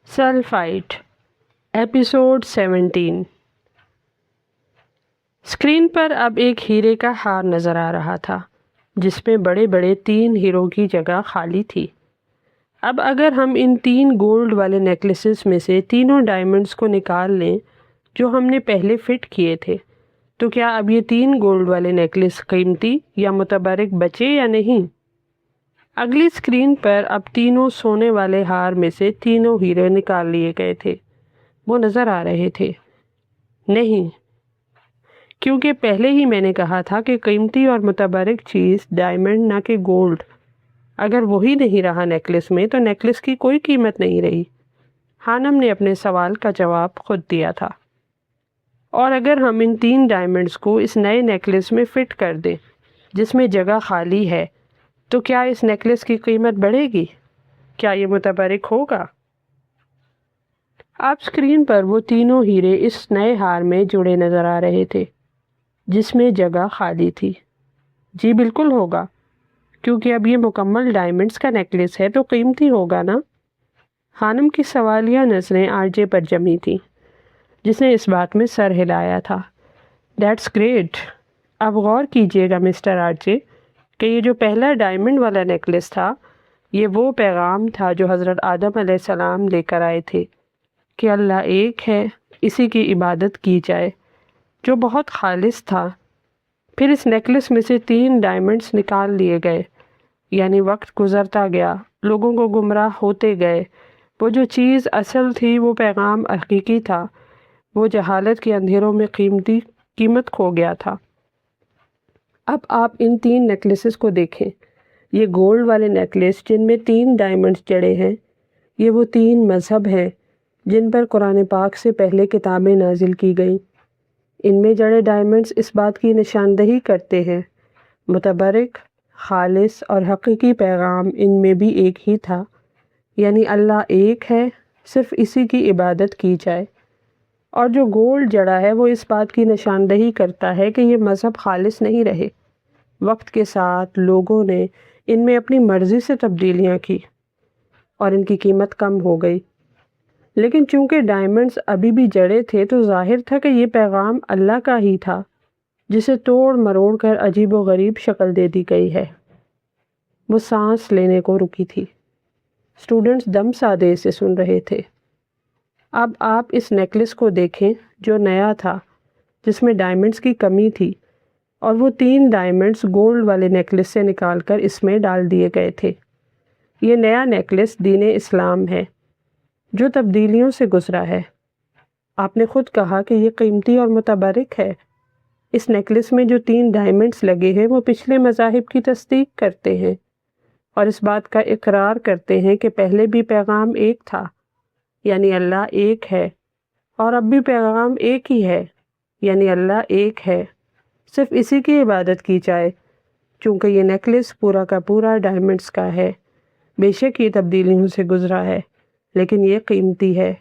سلفائٹ episode 17۔ Screen پر اب ایک ہیرے کا ہار نظر آ رہا تھا جس میں بڑے بڑے 3 ہیروں کی جگہ خالی تھی۔ اب اگر ہم ان 3 گولڈ والے نیکلسز میں سے تینوں ڈائمنڈز کو نکال لیں جو ہم نے پہلے فٹ کیے تھے تو کیا اب یہ 3 گولڈ والے نیکلس قیمتی یا متبرک بچے یا نہیں؟ اگلی اسکرین پر اب تینوں سونے والے ہار میں سے تینوں ہیرے نکال لیے گئے تھے۔ وہ نظر آ رہے تھے؟ نہیں، کیونکہ پہلے ہی میں نے کہا تھا کہ قیمتی اور متبرک چیز ڈائمنڈ نہ کہ گولڈ۔ اگر وہی نہیں رہا نیکلس میں تو نیکلس کی کوئی قیمت نہیں رہی۔ خانم نے اپنے سوال کا جواب خود دیا تھا۔ اور اگر ہم ان 3 ڈائمنڈز کو اس نئے نیکلس میں فٹ کر دیں جس میں جگہ خالی ہے تو کیا اس نیکلس کی قیمت بڑھے گی؟ کیا یہ متبرک ہوگا؟ اب اسکرین پر وہ تینوں ہیرے اس نئے ہار میں جڑے نظر آ رہے تھے جس میں جگہ خالی تھی۔ جی بالکل ہوگا، کیونکہ اب یہ مکمل ڈائمنڈز کا نیکلس ہے تو قیمتی ہوگا نا؟ خانم کی سوالیہ نظریں آرجے پر جمی تھیں جس نے اس بات میں سر ہلایا تھا۔ That's great. اب غور کیجیے گا مسٹر آرجے کہ یہ جو پہلا ڈائمنڈ والا نیکلس تھا یہ وہ پیغام تھا جو حضرت آدم علیہ السلام لے کر آئے تھے کہ اللہ ایک ہے، اسی کی عبادت کی جائے، جو بہت خالص تھا۔ پھر اس نیکلس میں سے 3 ڈائمنڈز نکال لیے گئے، یعنی وقت گزرتا گیا، لوگوں کو گمراہ ہوتے گئے، وہ جو چیز اصل تھی وہ پیغام حقیقی تھا، وہ جہالت کے اندھیروں میں قیمت کھو گیا تھا۔ اب آپ ان 3 نیکلسز کو دیکھیں۔ یہ گولڈ والے نیکلس جن میں 3 ڈائمنڈز جڑے ہیں، یہ وہ 3 مذہب ہیں جن پر قرآن پاک سے پہلے کتابیں نازل کی گئیں۔ ان میں جڑے ڈائمنڈز اس بات کی نشاندہی کرتے ہیں متبرک، خالص اور حقیقی پیغام ان میں بھی ایک ہی تھا، یعنی اللہ ایک ہے، صرف اسی کی عبادت کی جائے۔ اور جو گولڈ جڑا ہے وہ اس بات کی نشاندہی کرتا ہے کہ یہ مذہب خالص نہیں رہے۔ وقت کے ساتھ لوگوں نے ان میں اپنی مرضی سے تبدیلیاں کی اور ان کی قیمت کم ہو گئی، لیکن چونکہ ڈائمنڈز ابھی بھی جڑے تھے تو ظاہر تھا کہ یہ پیغام اللہ کا ہی تھا جسے توڑ مروڑ کر عجیب و غریب شکل دے دی گئی ہے۔ وہ سانس لینے کو رکی تھی۔ اسٹوڈنٹس دم سادے سے سن رہے تھے۔ اب آپ اس نیکلس کو دیکھیں جو نیا تھا، جس میں ڈائمنڈز کی کمی تھی، اور وہ 3 ڈائمنڈز گولڈ والے نیکلس سے نکال کر اس میں ڈال دیے گئے تھے۔ یہ نیا نیکلس دین اسلام ہے جو تبدیلیوں سے گزرا ہے۔ آپ نے خود کہا کہ یہ قیمتی اور متبرک ہے۔ اس نیکلس میں جو 3 ڈائمنڈز لگے ہیں وہ پچھلے مذاہب کی تصدیق کرتے ہیں اور اس بات کا اقرار کرتے ہیں کہ پہلے بھی پیغام ایک تھا، یعنی اللہ ایک ہے، اور اب بھی پیغام ایک ہی ہے، یعنی اللہ ایک ہے، صرف اسی کی عبادت کی جائے۔ چونکہ یہ نیکلس پورا کا پورا ڈائمنڈز کا ہے، بے شک یہ تبدیلیوں سے گزرا ہے، لیکن یہ قیمتی ہے،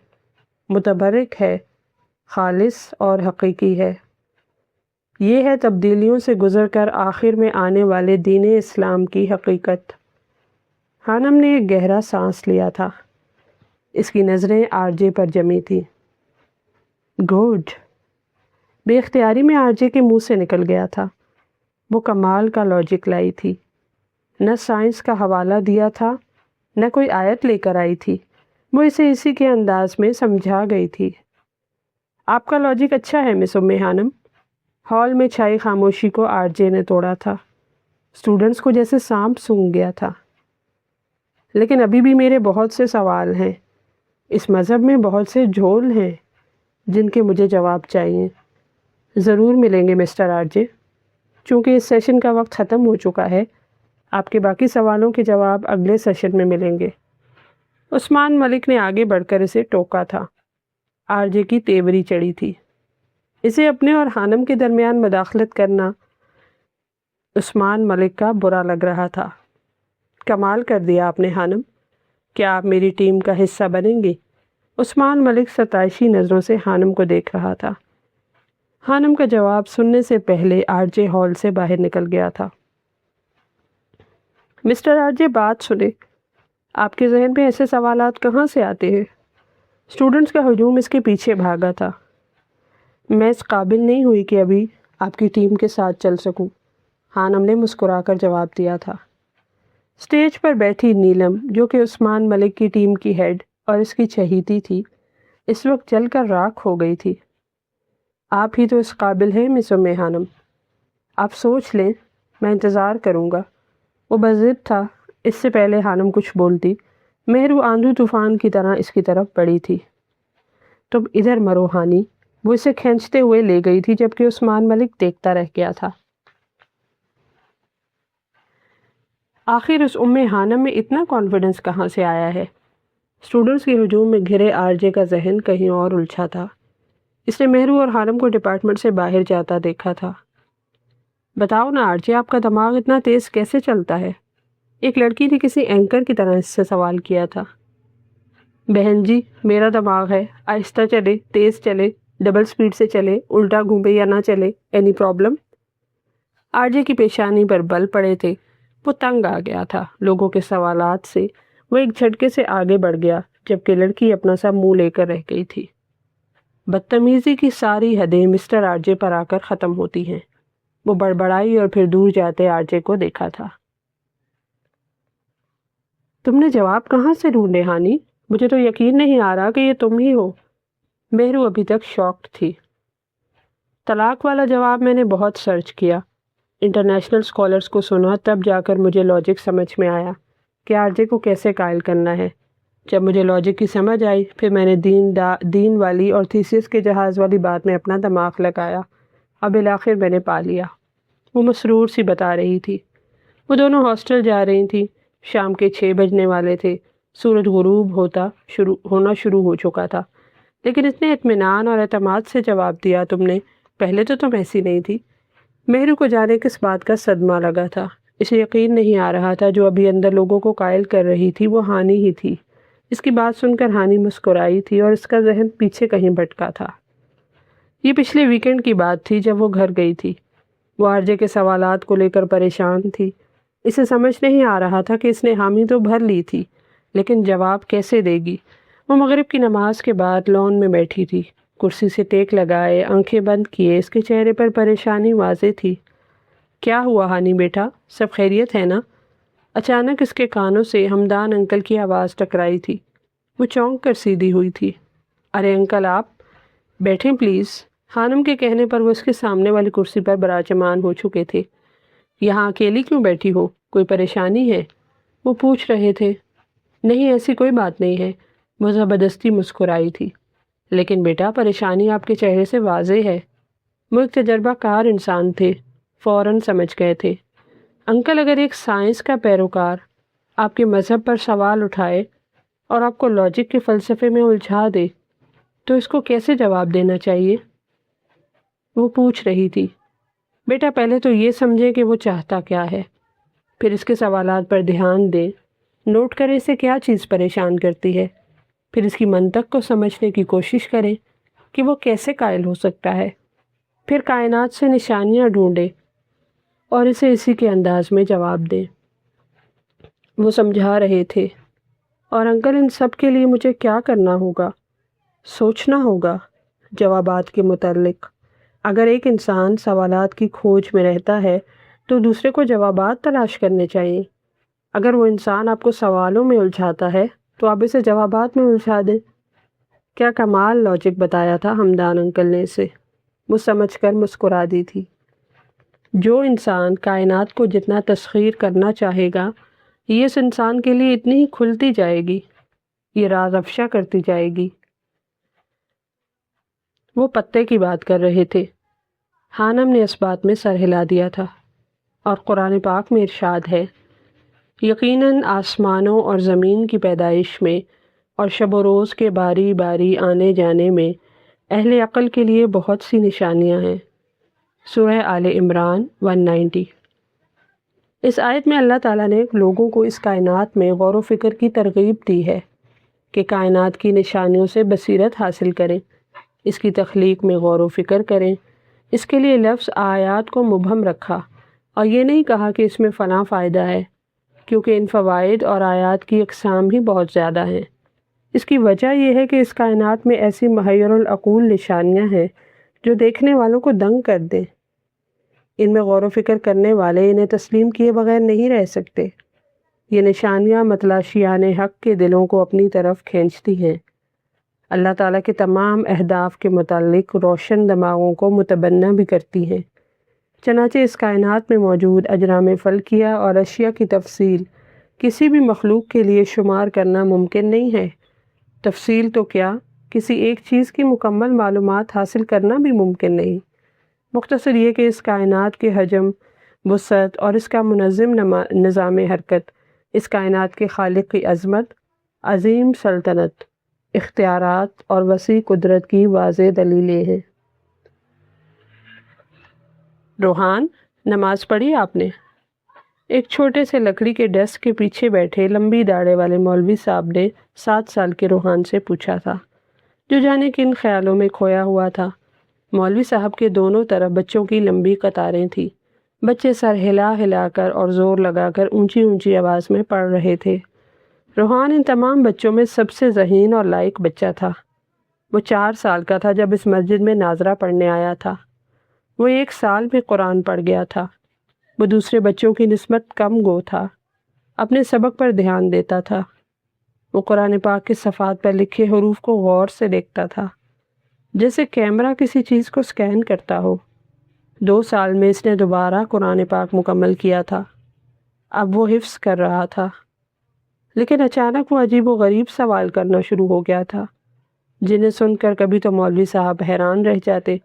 متبرک ہے، خالص اور حقیقی ہے۔ یہ ہے تبدیلیوں سے گزر کر آخر میں آنے والے دین اسلام کی حقیقت۔ خانم نے ایک گہرا سانس لیا تھا۔ اس کی نظریں آرجے پر جمی تھیں۔ گڈ۔ بے اختیاری میں آرجے کے منہ سے نکل گیا تھا۔ وہ کمال کا لاجک لائی تھی، نہ سائنس کا حوالہ دیا تھا، نہ کوئی آیت لے کر آئی تھی، وہ اسے اسی کے انداز میں سمجھا گئی تھی۔ آپ کا لاجک اچھا ہے مس ام خانم۔ ہال میں چھائی خاموشی کو آرجے نے توڑا تھا۔ اسٹوڈنٹس کو جیسے سانپ سونگھ گیا تھا۔ لیکن ابھی بھی میرے بہت سے سوال ہیں۔ اس مذہب میں بہت سے جھول ہیں جن کے مجھے جواب چاہیے۔ ضرور ملیں گے مسٹر آرجے۔ چونکہ اس سیشن کا وقت ختم ہو چکا ہے، آپ کے باقی سوالوں کے جواب اگلے سیشن میں ملیں گے۔ عثمان ملک نے آگے بڑھ کر اسے ٹوکا تھا۔ آرجے کی تیوری چڑھی تھی۔ اسے اپنے اور خانم کے درمیان مداخلت کرنا عثمان ملک کا برا لگ رہا تھا۔ کمال کر دیا آپ نے خانم، کیا آپ میری ٹیم کا حصہ بنیں گی؟ عثمان ملک ستائشی نظروں سے خانم کو دیکھ رہا تھا۔ خانم کا جواب سننے سے پہلے آرجے ہال سے باہر نکل گیا تھا۔ مسٹر آرجے بات سنیں، آپ کے ذہن میں ایسے سوالات کہاں سے آتے ہیں؟ اسٹوڈنٹس کا ہجوم اس کے پیچھے بھاگا تھا۔ میں اس قابل نہیں ہوئی کہ ابھی آپ کی ٹیم کے ساتھ چل سکوں، خانم نے مسکرا کر جواب دیا تھا۔ اسٹیج پر بیٹھی نیلم، جو کہ عثمان ملک کی ٹیم کی ہیڈ اور اس کی چہیتی تھی، اس وقت جل کر راکھ ہو گئی تھی۔ آپ ہی تو اس قابل ہیں مس ام خانم، آپ سوچ لیں، میں انتظار کروں گا۔ وہ بضد تھا۔ اس سے پہلے خانم کچھ بولتی، مہرو آندھی طوفان کی طرح اس کی طرف بڑھی تھی۔ تم ادھر مرو ہانی، وہ اسے کھینچتے ہوئے لے گئی تھی جبکہ عثمان ملک دیکھتا رہ گیا تھا۔ آخر اس ام خانم میں اتنا کانفیڈنس کہاں سے آیا ہے؟ اسٹوڈنٹس کے ہجوم میں گھرے آر جے کا ذہن کہیں اور الجھا تھا۔ اس نے مہرو اور خانم کو ڈپارٹمنٹ سے باہر جاتا دیکھا تھا۔ بتاؤ نا آر جے، آپ کا دماغ اتنا تیز کیسے چلتا ہے؟ ایک لڑکی نے کسی اینکر کی طرح اس سے سوال کیا تھا۔ بہن جی، میرا دماغ ہے، آہستہ چلے، تیز چلے، ڈبل سپیڈ سے چلے، الٹا گھومے یا نہ چلے، اینی پرابلم؟ آر جے کی پیشانی پر بل پڑے تھے۔ وہ تنگ آ گیا تھا لوگوں کے سوالات سے۔ وہ ایک جھٹکے سے آگے بڑھ گیا جبکہ لڑکی اپنا سا منہ لے کر رہ گئی تھی۔ بدتمیزی کی ساری حدیں مسٹر آر جے پر آ کر ختم ہوتی ہیں۔ وہ بڑبڑائی اور پھر دور جاتے آر جے کو دیکھا تھا۔ تم نے جواب کہاں سے ڈھونڈے ہانی؟ مجھے تو یقین نہیں آ رہا کہ یہ تم ہی ہو۔ مہرو ابھی تک شاکڈ تھی۔ طلاق والا جواب میں نے بہت سرچ کیا، انٹرنیشنل اسکالرس کو سنا، تب جا کر مجھے لاجک سمجھ میں آیا کہ آر جے کو کیسے قائل کرنا ہے۔ جب مجھے لاجک کی سمجھ آئی، پھر میں نے دین والی اور تھیسیس کے جہاز والی بات میں اپنا دماغ لگایا اور بالآخر میں نے پا لیا۔ وہ مسرور سی بتا رہی تھی۔ وہ دونوں ہاسٹل جا رہی تھیں۔ شام کے 6 بجنے والے تھے۔ سورج غروب ہونا شروع ہو چکا تھا، لیکن اتنے اطمینان اور اعتماد سے جواب دیا تم نے، پہلے تو تم ایسی نہیں تھی۔ مہرو کو جانے کس بات کا صدمہ لگا تھا۔ اسے یقین نہیں آ رہا تھا جو ابھی اندر لوگوں کو قائل کر رہی تھی وہ ہانی ہی تھی۔ اس کی بات سن کر ہانی مسکرائی تھی اور اس کا ذہن پیچھے کہیں بھٹکا تھا۔ یہ پچھلے ویکنڈ کی بات تھی جب وہ گھر گئی تھی۔ وہ آر جے کے سوالات کو لے کر پریشان تھی۔ اسے سمجھ نہیں آ رہا تھا کہ اس نے حامی تو بھر لی تھی، لیکن جواب کیسے دے گی؟ وہ مغرب کی نماز کے بعد لان میں بیٹھی تھی، کرسی سے ٹیک لگائے، آنکھیں بند کیے۔ اس کے چہرے پر پریشانی واضح تھی۔ کیا ہوا ہانی بیٹا، سب خیریت ہے نا؟ اچانک اس کے کانوں سے ہمدان انکل کی آواز ٹکرائی تھی۔ وہ چونک کر سیدھی ہوئی تھی۔ ارے انکل، آپ بیٹھیں پلیز۔ خانم کے کہنے پر وہ اس کے سامنے والی کرسی پر براجمان ہو چکے تھے۔ یہاں اکیلی کیوں بیٹھی ہو؟ کوئی پریشانی ہے؟ وہ پوچھ رہے تھے۔ نہیں، ایسی کوئی بات نہیں ہے۔ وہ زبردستی مسکرائی تھی۔ لیکن بیٹا، پریشانی آپ کے چہرے سے واضح ہے۔ وہ ایک تجربہ کار انسان تھے، فوراً سمجھ گئے تھے۔ انکل، اگر ایک سائنس کا پیروکار آپ کے مذہب پر سوال اٹھائے اور آپ کو لاجک کے فلسفے میں الجھا دے تو اس کو کیسے جواب دینا چاہیے؟ وہ پوچھ رہی تھی۔ بیٹا، پہلے تو یہ سمجھیں کہ وہ چاہتا کیا ہے، پھر اس کے سوالات پر دھیان دیں، نوٹ کریں اسے کیا چیز پریشان کرتی ہے، پھر اس کی منطق کو سمجھنے کی کوشش کریں کہ وہ کیسے قائل ہو سکتا ہے، پھر کائنات سے نشانیاں ڈھونڈیں اور اسے اسی کے انداز میں جواب دیں۔ وہ سمجھا رہے تھے۔ اور انکل، ان سب کے لیے مجھے کیا کرنا ہوگا؟ سوچنا ہوگا جوابات کے متعلق۔ اگر ایک انسان سوالات کی کھوج میں رہتا ہے تو دوسرے کو جوابات تلاش کرنے چاہیے۔ اگر وہ انسان آپ کو سوالوں میں الجھاتا ہے تو آپ اسے جوابات میں الجھا دیں۔ کیا کمال لاجک بتایا تھا ہمدان انکل نے اسے۔ وہ سمجھ کر مسکرا دی تھی۔ جو انسان کائنات کو جتنا تسخیر کرنا چاہے گا، یہ اس انسان کے لیے اتنی ہی کھلتی جائے گی، یہ راز افشا کرتی جائے گی۔ وہ پتے کی بات کر رہے تھے۔ خانم نے اس بات میں سر ہلا دیا تھا۔ اور قرآن پاک میں ارشاد ہے، یقیناً آسمانوں اور زمین کی پیدائش میں اور شب و روز کے باری باری آنے جانے میں اہل عقل کے لیے بہت سی نشانیاں ہیں۔ سورہ آل عمران 190۔ اس آیت میں اللہ تعالیٰ نے لوگوں کو اس کائنات میں غور و فکر کی ترغیب دی ہے کہ کائنات کی نشانیوں سے بصیرت حاصل کریں، اس کی تخلیق میں غور و فکر کریں۔ اس کے لیے لفظ آیات کو مبہم رکھا اور یہ نہیں کہا کہ اس میں فلاں فائدہ ہے، کیونکہ ان فوائد اور آیات کی اقسام ہی بہت زیادہ ہیں۔ اس کی وجہ یہ ہے کہ اس کائنات میں ایسی محیر العقول نشانیاں ہیں جو دیکھنے والوں کو دنگ کر دیں۔ ان میں غور و فکر کرنے والے انہیں تسلیم کیے بغیر نہیں رہ سکتے۔ یہ نشانیاں متلاشیان حق کے دلوں کو اپنی طرف کھینچتی ہیں، اللہ تعالیٰ کے تمام اہداف کے متعلق روشن دماغوں کو متبنہ بھی کرتی ہیں۔ چنانچہ اس کائنات میں موجود اجرام فلکیہ اور اشیاء کی تفصیل کسی بھی مخلوق کے لیے شمار کرنا ممکن نہیں ہے۔ تفصیل تو کیا، کسی ایک چیز کی مکمل معلومات حاصل کرنا بھی ممکن نہیں۔ مختصر یہ کہ اس کائنات کے حجم، وسعت اور اس کا منظم نظام حرکت اس کائنات کے خالق کی عظمت، عظیم سلطنت، اختیارات اور وسیع قدرت کی واضح دلیلیں ہیں۔ روحان، نماز پڑھی آپ نے؟ ایک چھوٹے سے لکڑی کے ڈیسک کے پیچھے بیٹھے لمبی داڑھی والے مولوی صاحب نے 7 سال کے روحان سے پوچھا تھا، جو جانے کن خیالوں میں کھویا ہوا تھا۔ مولوی صاحب کے دونوں طرف بچوں کی لمبی قطاریں تھیں۔ بچے سر ہلا ہلا کر اور زور لگا کر اونچی اونچی آواز میں پڑھ رہے تھے۔ روحان ان تمام بچوں میں سب سے ذہین اور لائق بچہ تھا۔ وہ 4 سال کا تھا جب اس مسجد میں ناظرہ پڑھنے آیا تھا۔ وہ 1 سال میں قرآن پڑھ گیا تھا۔ وہ دوسرے بچوں کی نسبت کم گو تھا، اپنے سبق پر دھیان دیتا تھا۔ وہ قرآن پاک کے صفحات پر لکھے حروف کو غور سے دیکھتا تھا، جیسے کیمرہ کسی چیز کو سکین کرتا ہو۔ 2 سال میں اس نے دوبارہ قرآن پاک مکمل کیا تھا۔ اب وہ حفظ کر رہا تھا، لیکن اچانک وہ عجیب و غریب سوال کرنا شروع ہو گیا تھا، جنہیں سن کر کبھی تو مولوی صاحب حیران رہ جاتے،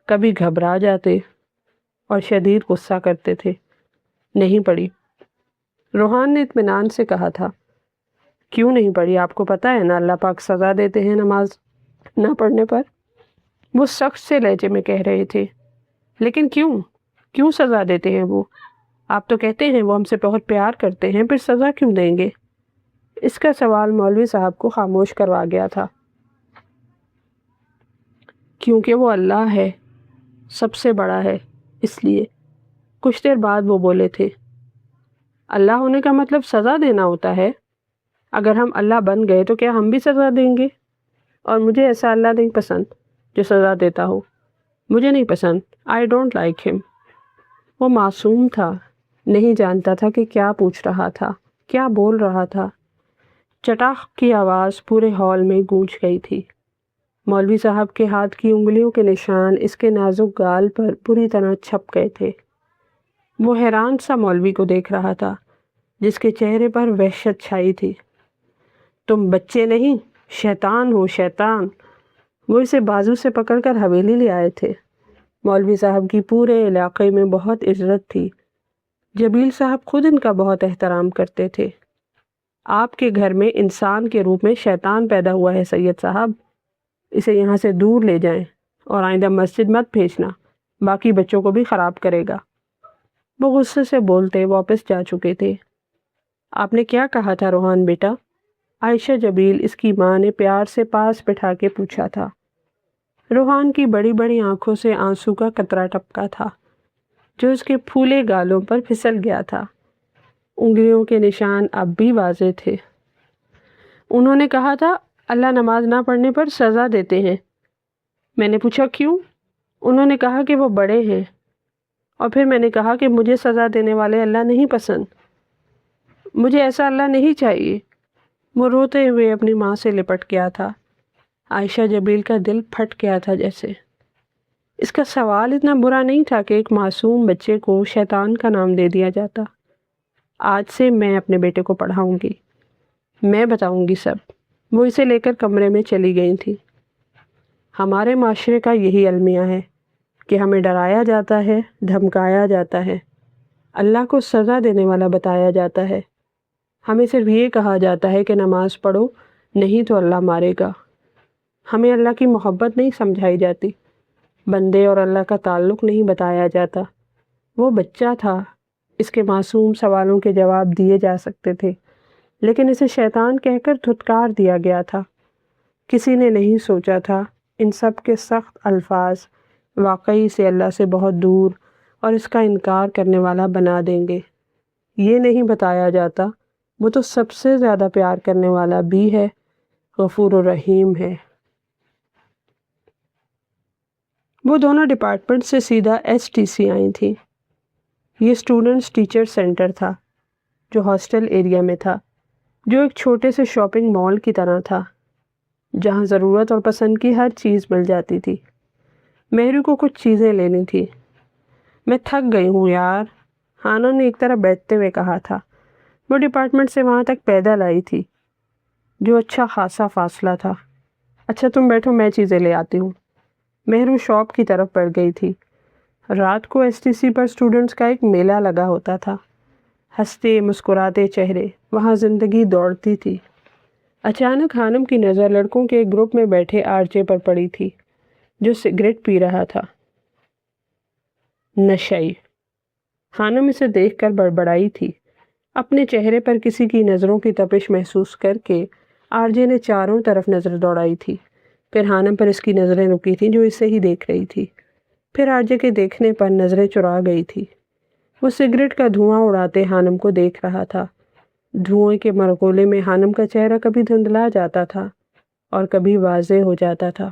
کبھی گھبرا جاتے اور شدید غصہ کرتے تھے۔ نہیں پڑھی، روحان نے اطمینان سے کہا تھا۔ کیوں نہیں پڑھی؟ آپ کو پتہ ہے نا اللہ پاک سزا دیتے ہیں نماز نہ پڑھنے پر۔ وہ سخت سے لہجے میں کہہ رہے تھے۔ لیکن کیوں سزا دیتے ہیں وہ؟ آپ تو کہتے ہیں وہ ہم سے بہت پیار کرتے ہیں، پھر سزا کیوں دیں گے؟ اس کا سوال مولوی صاحب کو خاموش کروا گیا تھا۔ کیونکہ وہ اللہ ہے، سب سے بڑا ہے، اس لیے۔ کچھ دیر بعد وہ بولے تھے، اللہ ہونے کا مطلب سزا دینا ہوتا ہے؟ اگر ہم اللہ بن گئے تو کیا ہم بھی سزا دیں گے؟ اور مجھے ایسا اللہ نہیں پسند جو سزا دیتا ہو۔ مجھے نہیں پسند، آئی ڈونٹ لائک ہم۔ وہ معصوم تھا، نہیں جانتا تھا کہ کیا پوچھ رہا تھا، کیا بول رہا تھا۔ چٹاخ کی آواز پورے ہال میں گونج گئی تھی۔ مولوی صاحب کے ہاتھ کی انگلیوں کے نشان اس کے نازک گال پر پوری طرح چھپ گئے تھے۔ وہ حیران سا مولوی کو دیکھ رہا تھا، جس کے چہرے پر وحشت چھائی تھی۔ تم بچے نہیں، شیطان ہو، شیطان۔ وہ اسے بازو سے پکڑ کر حویلی لے آئے تھے۔ مولوی صاحب کی پورے علاقے میں بہت عزت تھی۔ جبیل صاحب خود ان کا بہت احترام کرتے تھے۔ آپ کے گھر میں انسان کے روپ میں شیطان پیدا ہوا ہے سید صاحب، اسے یہاں سے دور لے جائیں اور آئندہ مسجد مت بھیجنا، باقی بچوں کو بھی خراب کرے گا۔ وہ غصے سے بولتے واپس جا چکے تھے۔ آپ نے کیا کہا تھا روحان بیٹا؟ عائشہ جبیل اس کی ماں نے پیار سے پاس بٹھا کے پوچھا تھا۔ روحان کی بڑی بڑی آنکھوں سے آنسو کا قطرہ ٹپکا تھا، جو اس کے پھولے گالوں پر پھسل گیا تھا۔ انگلیوں کے نشان اب بھی واضح تھے۔ انہوں نے کہا تھا اللہ نماز نہ پڑھنے پر سزا دیتے ہیں۔ میں نے پوچھا کیوں؟ انہوں نے کہا کہ وہ بڑے ہیں، اور پھر میں نے کہا کہ مجھے سزا دینے والے اللہ نہیں پسند، مجھے ایسا اللہ نہیں چاہیے۔ وہ روتے ہوئے اپنی ماں سے لپٹ گیا تھا۔ عائشہ جبیل کا دل پھٹ گیا تھا جیسے۔ اس کا سوال اتنا برا نہیں تھا کہ ایک معصوم بچے کو شیطان کا نام دے دیا جاتا۔ آج سے میں اپنے بیٹے کو پڑھاؤں گی، میں بتاؤں گی سب۔ وہ اسے لے کر کمرے میں چلی گئی تھی۔ ہمارے معاشرے کا یہی المیہ ہے کہ ہمیں ڈرایا جاتا ہے، دھمکایا جاتا ہے، اللہ کو سزا دینے والا بتایا جاتا ہے۔ ہمیں صرف یہ کہا جاتا ہے کہ نماز پڑھو، نہیں تو اللہ مارے گا۔ ہمیں اللہ کی محبت نہیں سمجھائی جاتی، بندے اور اللہ کا تعلق نہیں بتایا جاتا۔ وہ بچہ تھا، اس کے معصوم سوالوں کے جواب دیے جا سکتے تھے، لیکن اسے شیطان کہہ کر دھتکار دیا گیا تھا۔ کسی نے نہیں سوچا تھا ان سب کے سخت الفاظ واقعی سے اللہ سے بہت دور اور اس کا انکار کرنے والا بنا دیں گے۔ یہ نہیں بتایا جاتا وہ تو سب سے زیادہ پیار کرنے والا بھی ہے غفور الرحیم ہے۔ وہ دونوں ڈپارٹمنٹ سے سیدھا STC آئی تھیں۔ یہ اسٹوڈنٹس ٹیچر سینٹر تھا جو ہاسٹل ایریا میں تھا، جو ایک چھوٹے سے شاپنگ مال کی طرح تھا جہاں ضرورت اور پسند کی ہر چیز مل جاتی تھی۔ مہرو کو کچھ چیزیں لینی تھی۔ میں تھک گئی ہوں یار، ہانا نے ایک طرح بیٹھتے ہوئے کہا تھا۔ وہ ڈپارٹمنٹ سے وہاں تک پیدل آئی تھی، جو اچھا خاصا فاصلہ تھا۔ اچھا تم بیٹھو، میں چیزیں لے آتی ہوں۔ مہرو شاپ کی طرف بڑھ گئی تھی۔ رات کو STC پر اسٹوڈنٹس کا ایک میلہ لگا ہوتا تھا، ہنستے مسکراتے چہرے، وہاں زندگی دوڑتی تھی۔ اچانک ہانم کی نظر لڑکوں کے ایک گروپ میں بیٹھے RJ پر پڑی تھی جو سگریٹ پی رہا تھا۔ نشئی۔ ہانم اسے دیکھ کر بڑبڑائی تھی۔ اپنے چہرے پر کسی کی نظروں کی تپش محسوس کر کے RJ نے چاروں طرف نظر دوڑائی تھی۔ پھر ہانم پر اس کی نظریں رکی تھیں جو اسے ہی دیکھ رہی تھی۔ پھر RJ کے دیکھنے پر نظریں چرا گئی تھی۔ وہ سگریٹ کا دھواں اڑاتے ہانم کو دیکھ رہا تھا۔ دھوئیں کے مرغولے میں ہانم کا چہرہ کبھی دھندلا جاتا تھا اور کبھی واضح ہو جاتا تھا۔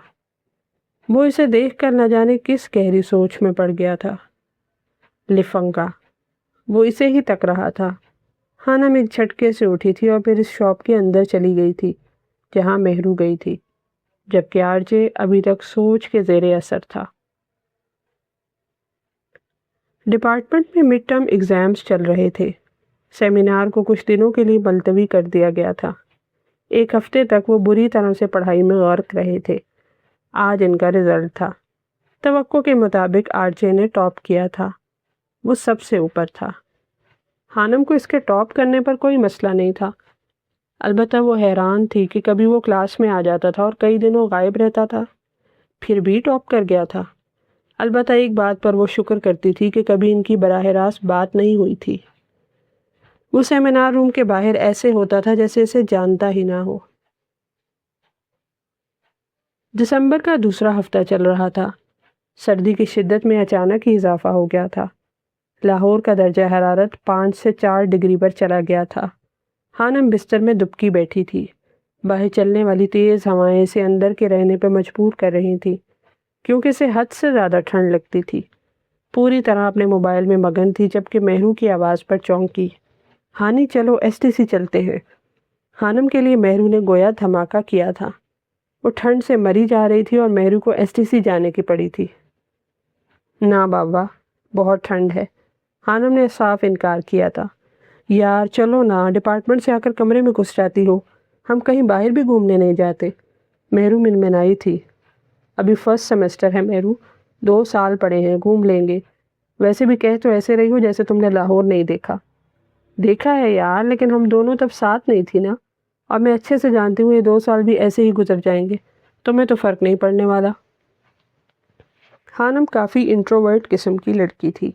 وہ اسے دیکھ کر نہ جانے کس گہری سوچ میں پڑ گیا تھا۔ لفنگا، وہ اسے ہی تک رہا تھا۔ ہانم ایک جھٹکے سے اٹھی تھی اور پھر اس شاپ کے اندر چلی گئی تھی جہاں مہرو گئی تھی، جبکہ RJ ابھی تک سوچ کے زیر اثر تھا۔ ڈپارٹمنٹ میں مڈ ٹرم ایگزامز چل رہے تھے۔ سیمینار کو کچھ دنوں کے لیے ملتوی کر دیا گیا تھا۔ ایک ہفتے تک وہ بری طرح سے پڑھائی میں غرق رہے تھے۔ آج ان کا رزلٹ تھا۔ توقع کے مطابق RJ نے ٹاپ کیا تھا۔ وہ سب سے اوپر تھا۔ ہانم کو اس کے ٹاپ کرنے پر کوئی مسئلہ نہیں تھا، البتہ وہ حیران تھی کہ کبھی وہ کلاس میں آ جاتا تھا اور کئی دنوں غائب رہتا تھا، پھر بھی ٹاپ کر گیا تھا۔ البتہ ایک بات پر وہ شکر کرتی تھی کہ کبھی ان کی براہ راست بات نہیں ہوئی تھی۔ وہ سیمینار روم کے باہر ایسے ہوتا تھا جیسے اسے جانتا ہی نہ ہو۔ دسمبر کا دوسرا ہفتہ چل رہا تھا۔ سردی کی شدت میں اچانک ہی اضافہ ہو گیا تھا۔ لاہور کا درجہ حرارت 5 سے 4 ڈگری پر چلا گیا تھا۔ ہانم بستر میں دبکی بیٹھی تھی۔ باہر چلنے والی تیز ہوائیں اسے اندر کے رہنے پہ مجبور کر رہی تھی کیونکہ اسے حد سے زیادہ ٹھنڈ لگتی تھی۔ پوری طرح اپنے موبائل میں مگن تھی جبکہ مہرو کی آواز پر چونکی۔ ہانی چلو STC چلتے ہیں۔ ہانم کے لیے مہرو نے گویا دھماکہ کیا تھا۔ وہ ٹھنڈ سے مری جا رہی تھی اور مہرو کو STC جانے کی پڑی تھی۔ نہ بابا، بہت ٹھنڈ ہے، ہانم نے صاف انکار کیا تھا۔ یار چلو نا، ڈپارٹمنٹ سے آ کر کمرے میں گھس جاتی ہو، ہم کہیں باہر بھی گھومنے نہیں جاتے۔ مہرو منمنائی تھی۔ ابھی فرسٹ سیمسٹر ہے مہرو، 2 سال پڑے ہیں، گھوم لیں گے۔ ویسے بھی کہہ تو ایسے رہی ہو جیسے تم نے لاہور نہیں دیکھا۔ دیکھا ہے یار، لیکن ہم دونوں تب ساتھ نہیں تھی نا، اور میں اچھے سے جانتی ہوں یہ 2 سال بھی ایسے ہی گزر جائیں گے، تمہیں تو فرق نہیں پڑنے والا۔ ہانم کافی انٹروورٹ قسم کی لڑکی تھی۔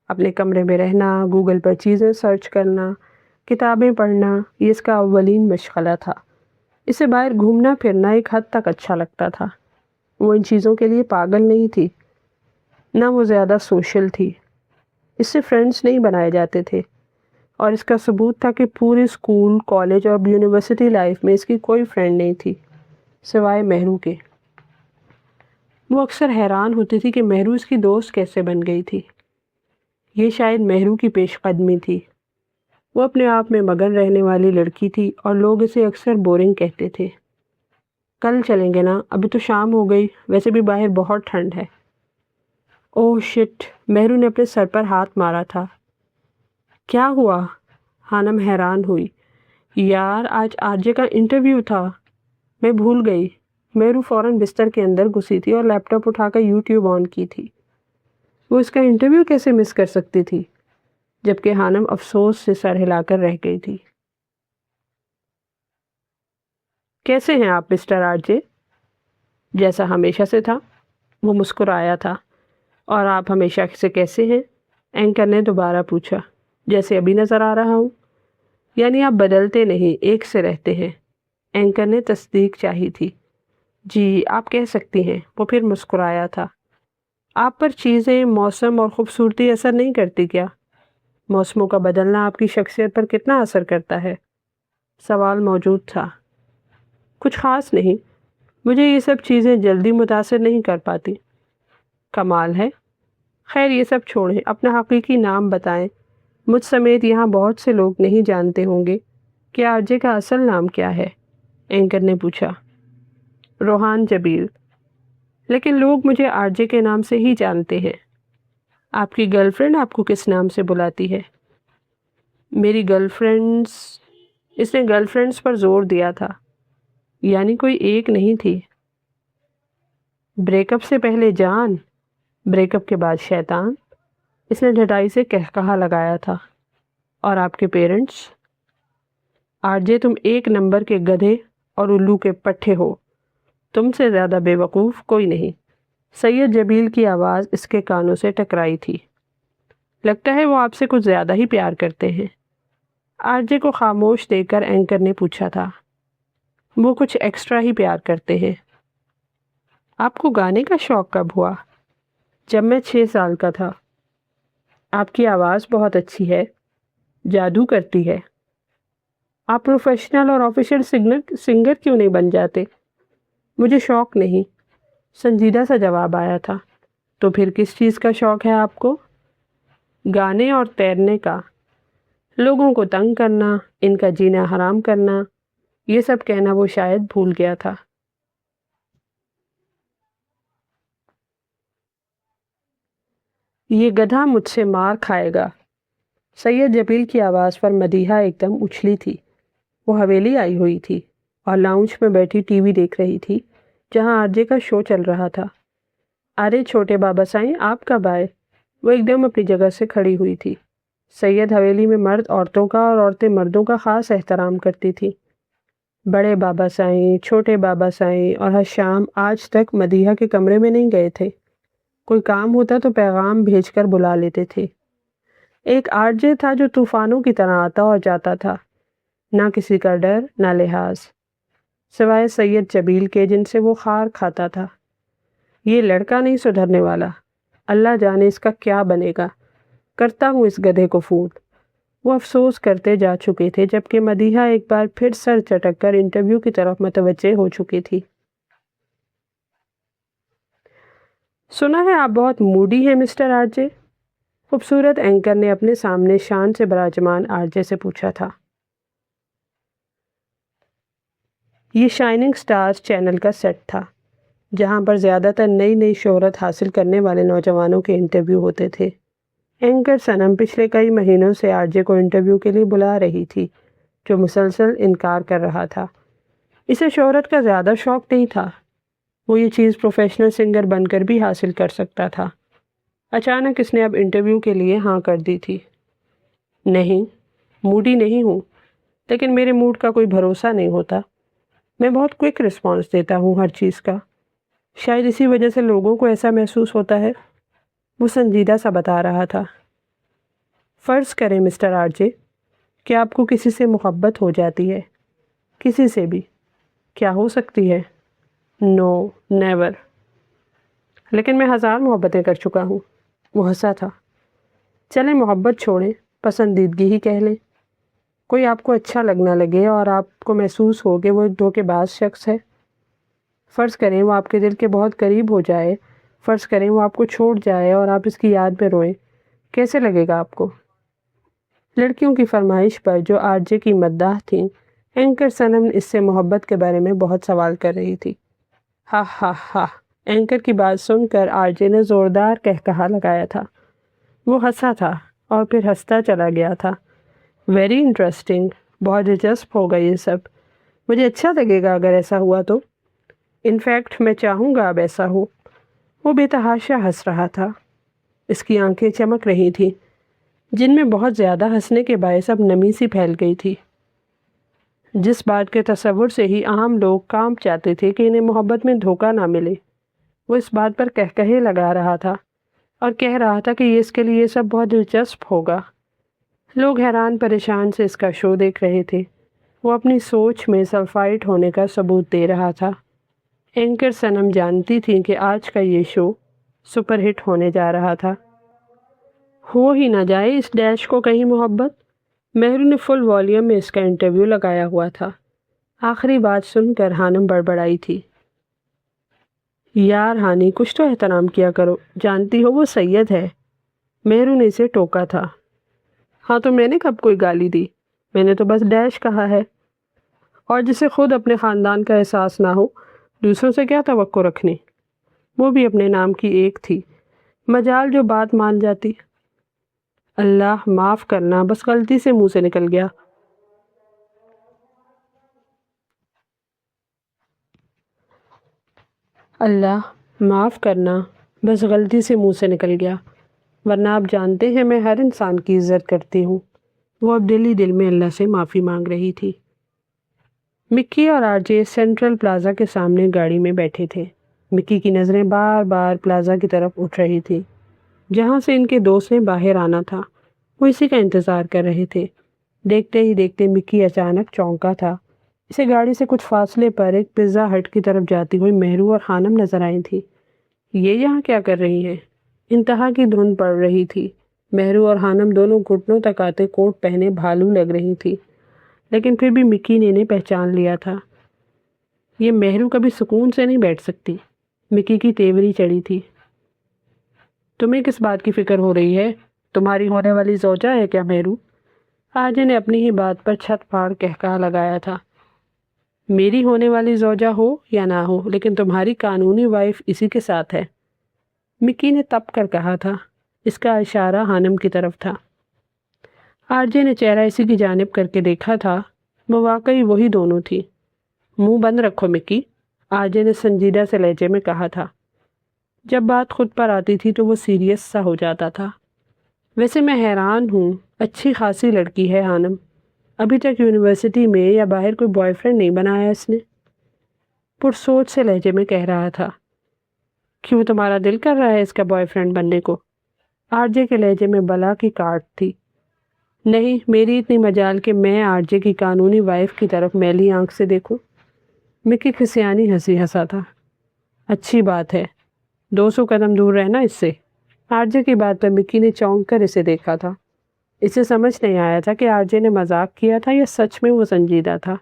اپنے کمرے میں رہنا، گوگل پر چیزیں سرچ کرنا، کتابیں پڑھنا، یہ اس کا اولین مشغلہ تھا۔ اسے باہر گھومنا پھرنا ایک حد تک اچھا لگتا تھا۔ وہ ان چیزوں کے لیے پاگل نہیں تھی، نہ وہ زیادہ سوشل تھی۔ اس سے فرینڈز نہیں بنائے جاتے تھے، اور اس کا ثبوت تھا کہ پورے اسکول، کالج اور یونیورسٹی لائف میں اس کی کوئی فرینڈ نہیں تھی سوائے مہرو کے۔ وہ اکثر حیران ہوتی تھی کہ مہرو اس کی دوست کیسے بن گئی تھی۔ یہ شاید مہرو کی پیش قدمی تھی۔ وہ اپنے آپ میں مگن رہنے والی لڑکی تھی اور لوگ اسے اکثر بورنگ کہتے تھے۔ کل چلیں گے نا، ابھی تو شام ہو گئی، ویسے بھی باہر بہت ٹھنڈ ہے۔ اوہ شٹ، مہرو نے اپنے سر پر ہاتھ مارا تھا۔ کیا ہوا؟ ہانم حیران ہوئی۔ یار آج RJ کا انٹرویو تھا، میں بھول گئی۔ مہرو فوراً بستر کے اندر گھسی تھی اور لیپ ٹاپ اٹھا کر YouTube آن کی تھی۔ وہ اس کا انٹرویو کیسے مس کر سکتی تھی؟ جبکہ ہانم افسوس سے سر ہلا کر رہ گئی تھی۔ کیسے ہیں آپ مسٹر RJ؟ جیسا ہمیشہ سے تھا، وہ مسکرایا تھا۔ اور آپ ہمیشہ سے کیسے ہیں؟ اینکر نے دوبارہ پوچھا۔ جیسے ابھی نظر آ رہا ہوں۔ یعنی آپ بدلتے نہیں، ایک سے رہتے ہیں؟ اینکر نے تصدیق چاہی تھی۔ جی آپ کہہ سکتی ہیں، وہ پھر مسکرایا تھا۔ آپ پر چیزیں، موسم اور خوبصورتی اثر نہیں کرتی کیا؟ موسموں کا بدلنا آپ کی شخصیت پر کتنا اثر کرتا ہے؟ سوال موجود تھا۔ کچھ خاص نہیں، مجھے یہ سب چیزیں جلدی متاثر نہیں کر پاتی۔ کمال ہے۔ خیر یہ سب چھوڑیں، اپنا حقیقی نام بتائیں۔ مجھ سمیت یہاں بہت سے لوگ نہیں جانتے ہوں گے کہ آرجے کا اصل نام کیا ہے، اینکر نے پوچھا۔ روحان جبیل۔ لیکن لوگ مجھے آرجے کے نام سے ہی جانتے ہیں۔ آپ کی گرل فرینڈ آپ کو کس نام سے بلاتی ہے؟ میری گرل فرینڈز، اس نے گرل فرینڈز پر زور دیا تھا، یعنی کوئی ایک نہیں تھی۔ بریک اپ سے پہلے جان، بریک اپ کے بعد شیطان، اس نے ڈھٹائی سے کہا لگایا تھا۔ اور آپ کے پیرنٹس؟ آرجے تم ایک نمبر کے گدھے اور الو کے پٹھے ہو، تم سے زیادہ بے وقوف کوئی نہیں۔ سید جبیل کی آواز اس کے کانوں سے ٹکرائی تھی۔ لگتا ہے وہ آپ سے کچھ زیادہ ہی پیار کرتے ہیں، آرجے کو خاموش دیکھ کر اینکر نے پوچھا تھا۔ وہ کچھ ایکسٹرا ہی پیار کرتے ہیں۔ آپ کو گانے کا شوق کب ہوا؟ جب میں 6 سال کا تھا۔ آپ کی آواز بہت اچھی ہے، جادو کرتی ہے۔ آپ پروفیشنل اور آفیشیل سنگر کیوں نہیں بن جاتے؟ مجھے شوق نہیں، سنجیدہ سا جواب آیا تھا۔ تو پھر کس چیز کا شوق ہے آپ کو؟ گانے اور تیرنے کا، لوگوں کو تنگ کرنا، ان کا جینا حرام کرنا، یہ سب کہنا وہ شاید بھول گیا تھا۔ یہ گدھا مجھ سے مار کھائے گا۔ سید جبیل کی آواز پر مدیحہ ایک دم اچھلی تھی۔ وہ حویلی آئی ہوئی تھی اور لاؤنج میں بیٹھی ٹی وی دیکھ رہی تھی جہاں آرجے کا شو چل رہا تھا۔ ارے چھوٹے بابا سائیں، آپ کب آئے؟ وہ ایک دم اپنی جگہ سے کھڑی ہوئی تھی۔ سید حویلی میں مرد عورتوں کا اور عورتیں مردوں کا خاص احترام کرتی تھی۔ بڑے بابا سائیں، چھوٹے بابا سائیں اور ہر شام آج تک مدیحہ کے کمرے میں نہیں گئے تھے۔ کوئی کام ہوتا تو پیغام بھیج کر بلا لیتے تھے۔ ایک آرجے تھا جو طوفانوں کی طرح آتا اور جاتا تھا، نہ کسی کا ڈر نہ لحاظ، سوائے سید جبیل کے جن سے وہ خار کھاتا تھا۔ یہ لڑکا نہیں سدھرنے والا، اللہ جانے اس کا کیا بنے گا، کرتا ہوں اس گدھے کو فون۔ وہ افسوس کرتے جا چکے تھے جبکہ مدیحہ ایک بار پھر سر چٹک کر انٹرویو کی طرف متوجہ ہو چکی تھی۔ سنا ہے آپ بہت موڈی ہیں مسٹر آرجے؟ خوبصورت اینکر نے اپنے سامنے شان سے براجمان آرجے سے پوچھا تھا۔ یہ شائننگ سٹارز چینل کا سیٹ تھا جہاں پر زیادہ تر نئی شہرت حاصل کرنے والے نوجوانوں کے انٹرویو ہوتے تھے۔ اینکر صنم پچھلے کئی مہینوں سے آرجے کو انٹرویو کے لیے بلا رہی تھی، جو مسلسل انکار کر رہا تھا۔ اسے شہرت کا زیادہ شوق نہیں تھا، وہ یہ چیز پروفیشنل سنگر بن کر بھی حاصل کر سکتا تھا۔ اچانک اس نے اب انٹرویو کے لیے ہاں کر دی تھی۔ نہیں، موڈی نہیں ہوں، لیکن میرے موڈ کا کوئی بھروسہ نہیں ہوتا۔ میں بہت کوئک رسپانس دیتا ہوں ہر چیز کا، شاید اسی وجہ سے لوگوں کو ایسا محسوس ہوتا ہے۔ وہ سنجیدہ سا بتا رہا تھا۔ فرض کریں مسٹر آرجے کہ آپ کو کسی سے محبت ہو جاتی ہے، کسی سے بھی، کیا ہو سکتی ہے؟ نو، نیور۔ لیکن میں 1000 محبتیں کر چکا ہوں۔ وہ ہنسا تھا۔ چلیں محبت چھوڑیں، پسندیدگی ہی کہہ لیں۔ کوئی آپ کو اچھا لگنا لگے اور آپ کو محسوس ہو کہ وہ ایک دھوکے باز شخص ہے۔ فرض کریں وہ آپ کے دل کے بہت قریب ہو جائے، فرض کریں وہ آپ کو چھوڑ جائے اور آپ اس کی یاد میں روئیں، کیسے لگے گا آپ کو؟ لڑکیوں کی فرمائش پر جو آرجے کی مداح تھیں، اینکر صنم اس سے محبت کے بارے میں بہت سوال کر رہی تھی۔ ہا ہا ہا، اینکر کی بات سن کر آرجے نے زوردار کہا لگایا تھا۔ وہ ہنسا تھا اور پھر ہنستا چلا گیا تھا۔ ویری انٹرسٹنگ، بہت دلچسپ ہوگا یہ سب، مجھے اچھا لگے گا اگر ایسا ہوا تو۔ انفیکٹ میں چاہوں گا اب ایسا ہو۔ وہ بے تحاشا ہنس رہا تھا، اس کی آنکھیں چمک رہی تھیں جن میں بہت زیادہ ہنسنے کے باعث اب نمی سی پھیل گئی تھی۔ جس بات کے تصور سے ہی عام لوگ کانپ جاتے تھے کہ انہیں محبت میں دھوکہ نہ ملے، وہ اس بات پر کہے لگا رہا تھا اور کہہ رہا تھا کہ اس کے لیے یہ سب بہت دلچسپ ہوگا۔ لوگ حیران پریشان سے اس کا شو دیکھ رہے تھے۔ وہ اپنی سوچ میں سلفائٹ ہونے کا ثبوت دے رہا تھا۔ اینکر صنم جانتی تھی کہ آج کا یہ شو سپر ہٹ ہونے جا رہا تھا۔ ہو ہی نہ جائے اس ڈیش کو کہیں محبت۔ مہرو نے فل والیوم میں اس کا انٹرویو لگایا ہوا تھا۔ آخری بات سن کر ہانم بڑبڑائی تھی۔ یار ہانی، کچھ تو احترام کیا کرو، جانتی ہو وہ سید ہے۔ مہرو نے اسے ٹوکا تھا۔ ہاں تو میں نے کب کوئی گالی دی؟ میں نے تو بس ڈیش کہا ہے۔ اور جسے خود اپنے خاندان کا احساس نہ ہو، دوسروں سے کیا توقع رکھنی؟ وہ بھی اپنے نام کی ایک تھی، مجال جو بات مان جاتی۔ اللہ معاف کرنا، بس غلطی سے منہ سے نکل گیا۔ اللہ معاف کرنا، بس غلطی سے منہ سے نکل گیا، ورنہ آپ جانتے ہیں میں ہر انسان کی عزت کرتی ہوں۔ وہ اب دل ہی دل میں اللہ سے معافی مانگ رہی تھی۔ مکی اور آر جے سینٹرل پلازا کے سامنے گاڑی میں بیٹھے تھے۔ مکی کی نظریں بار بار پلازا کی طرف اٹھ رہی تھی جہاں سے ان کے دوست نے باہر آنا تھا۔ وہ اسی کا انتظار کر رہے تھے۔ دیکھتے ہی دیکھتے مکی اچانک چونکا تھا۔ اسے گاڑی سے کچھ فاصلے پر ایک پیزا ہٹ کی طرف جاتی ہوئی مہرو اور خانم نظر آئی تھی۔ یہ یہاں کیا کر رہی ہیں؟ انتہا کی دھند پڑ رہی تھی۔ مہرو اور خانم دونوں گھٹنوں تک آتے کوٹ پہنے بھالو لگ رہی تھی، لیکن پھر بھی مکی نے انہیں پہچان لیا تھا۔ یہ مہرو کبھی سکون سے نہیں بیٹھ سکتی۔ مکی کی تیوری چڑھی تھی۔ تمہیں کس بات کی فکر ہو رہی ہے؟ تمہاری ہونے والی زوجہ ہے کیا مہرو؟ آجے نے اپنی ہی بات پر چھت پھاڑ کہکہا لگایا تھا۔ میری ہونے والی زوجہ ہو یا نہ ہو، لیکن تمہاری قانونی وائف اسی کے ساتھ ہے، مکی نے تپ کر کہا تھا۔ اس کا اشارہ خانم کی طرف تھا۔ آرجے نے چہرہ اسی کی جانب کر کے دیکھا تھا۔ وہ واقعی وہی دونوں تھی۔ منہ بند رکھو مکی، آرجے نے سنجیدہ سے لہجے میں کہا تھا۔ جب بات خود پر آتی تھی تو وہ سیریس سا ہو جاتا تھا۔ ویسے میں حیران ہوں، اچھی خاصی لڑکی ہے خانم، ابھی تک یونیورسٹی میں یا باہر کوئی بوائے فرینڈ نہیں بنایا اس نے؟ پرسوچ سے لہجے میں کہہ رہا تھا۔ کیوں تمہارا دل کر رہا ہے اس کا بوائے فرینڈ بننے کو؟ آرجے کے لہجے میں بلا کی کاٹ تھی۔ نہیں، میری اتنی مجال کہ میں آرجے کی قانونی وائف کی طرف میلی آنکھ سے دیکھوں؟ مکی کھسیانی ہنسی ہنسا تھا۔ اچھی بات ہے، 200 قدم دور رہنا اس سے۔ آرجے کی بات پر مکی نے چونک کر اسے دیکھا تھا۔ اسے سمجھ نہیں آیا تھا کہ آرجے نے مذاق کیا تھا یا سچ میں وہ سنجیدہ تھا۔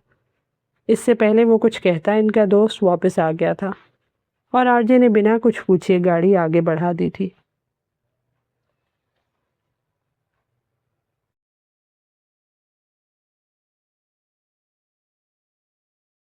اس سے پہلے وہ کچھ کہتا ان کا دوست واپس آ گیا تھا اور آرجے نے بنا کچھ پوچھے گاڑی آگے بڑھا دی تھی۔